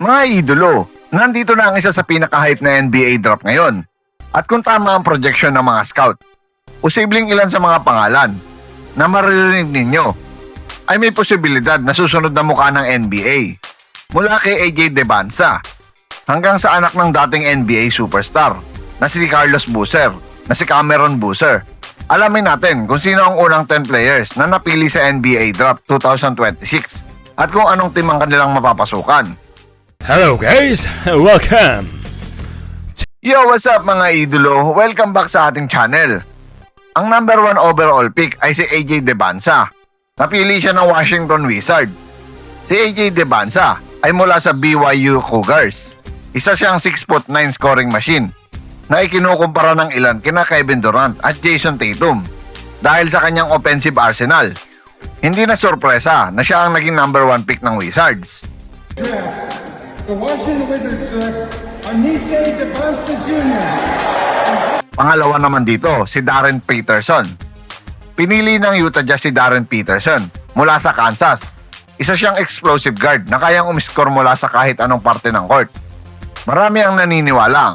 Mga idolo, nandito na ang isa sa pinaka-hype na NBA draft ngayon. At kung tama ang projection ng mga scout, posibleng ilan sa mga pangalan na maririnig ninyo ay may posibilidad na susunod na mukha ng NBA. Mula kay AJ Debonsa hanggang sa anak ng dating NBA superstar na si Carlos Boozer, na si Cameron Boozer. Alamin natin kung sino ang unang 10 players na napili sa NBA Draft 2026 at kung anong team ang kanilang mapapasukan. Hello guys, welcome! Yo, what's up mga idolo? Welcome back sa ating channel. Ang number 1 overall pick ay si AJ Debonsa. Napili siya ng Washington Wizards. Si AJ Debonsa ay mula sa BYU Cougars. Isa siyang 6'9" scoring machine na ikinukumpara ng ilan kina Kevin Durant at Jason Tatum dahil sa kanyang offensive arsenal. Hindi na sorpresa na siya ang naging number 1 pick ng Wizards. The Washington Wizards select Anise Debonsa Jr. Pangalawa naman dito, si Darren Peterson. Pinili ng Utah Jazz si Darren Peterson mula sa Kansas. Isa siyang explosive guard na kayang umiscore mula sa kahit anong parte ng court. Marami ang naniniwala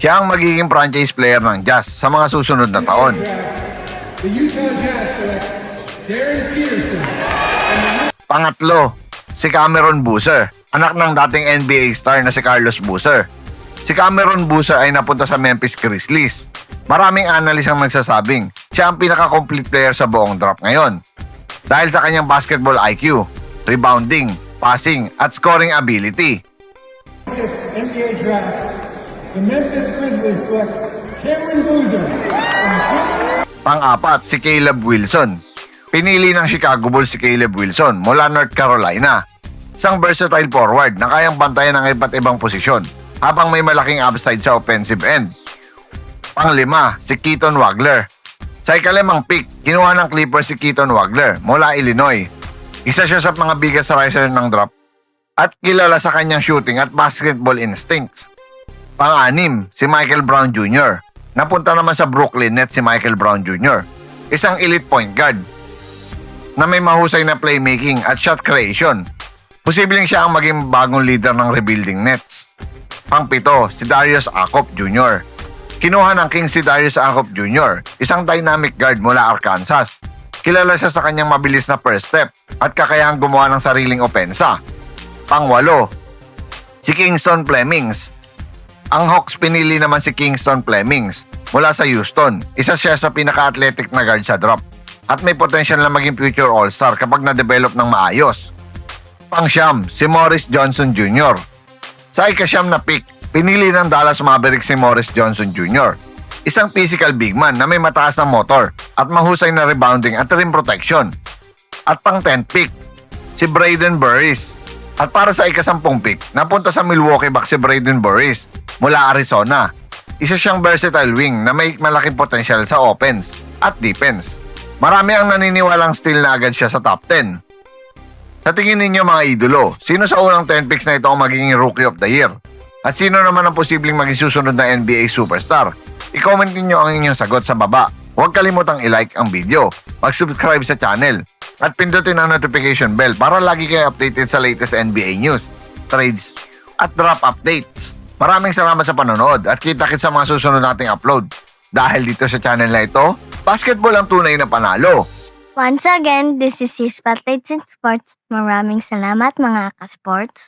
siya ang magiging franchise player ng Jazz sa mga susunod na taon. The Utah Jazz select Darren Peterson. Pangatlo, si Cameron Boozer, anak ng dating NBA star na si Carlos Boozer. Si Cameron Boozer ay napunta sa Memphis Grizzlies. Maraming analyst ang nagsasabing siya ang pinaka-complete player sa buong draft ngayon dahil sa kanyang basketball IQ, rebounding, passing at scoring ability. NBA draft. The Memphis Grizzlies select Cameron Boozer. Pang-apat, si Caleb Wilson. Pinili ng Chicago Bulls si Caleb Wilson mula North Carolina. Isang versatile forward na kayang bantayan ng iba't ibang posisyon habang may malaking upside sa offensive end. Pang-lima, si Keaton Wagler. Sa ikalimang pick, kinuha ng Clippers si Keaton Wagler mula Illinois. Isa siya sa mga biggest riser ng draft at kilala sa kanyang shooting at basketball instincts. Pang-anim, si Michael Brown Jr. Napunta naman sa Brooklyn Nets si Michael Brown Jr. Isang elite point guard na may mahusay na playmaking at shot creation. Posibleng siya ang maging bagong leader ng rebuilding Nets. Pang-pito, si Darius Akop Jr. Kinuha ng Kings si Darius Akop Jr., isang dynamic guard mula Arkansas. Kilala siya sa kanyang mabilis na first step at kakayahang gumawa ng sariling opensa. Pang-walo, si Kingston Flemings. Ang Hawks pinili naman si Kingston Flemings mula sa Houston. Isa siya sa pinaka-athletic na guard sa draft at may potential na maging future all-star kapag na-develop ng maayos. Pang-siyam, si Morris Johnson Jr. Sa ika-siyam na pick, pinili ng Dallas Mavericks si Morris Johnson Jr. Isang physical big man na may mataas na motor at mahusay na rebounding at rim protection. At pang-10 pick, si Braden Burris. At para sa ika-10 pick, napunta sa Milwaukee Bucks si Braden Burris mula Arizona. Isa siyang versatile wing na may malaking potensyal sa offense at defense. Marami ang naniniwalang steal na agad siya sa top 10. Sa tingin ninyo mga idolo, sino sa unang 10 picks na ito ang magiging Rookie of the Year? At sino naman ang posibleng maging susunod na NBA superstar? I-comment ninyo ang inyong sagot sa baba. Huwag kalimutang i-like ang video, mag-subscribe sa channel, at pindutin ang notification bell para lagi kayo updated sa latest NBA news, trades, at draft updates. Maraming salamat sa panonood at kita-kits sa mga susunod nating upload. Dahil dito sa channel na ito, basketball ang tunay na panalo. Once again, this is your Spotlights in Sports. Maraming salamat mga ka-sports.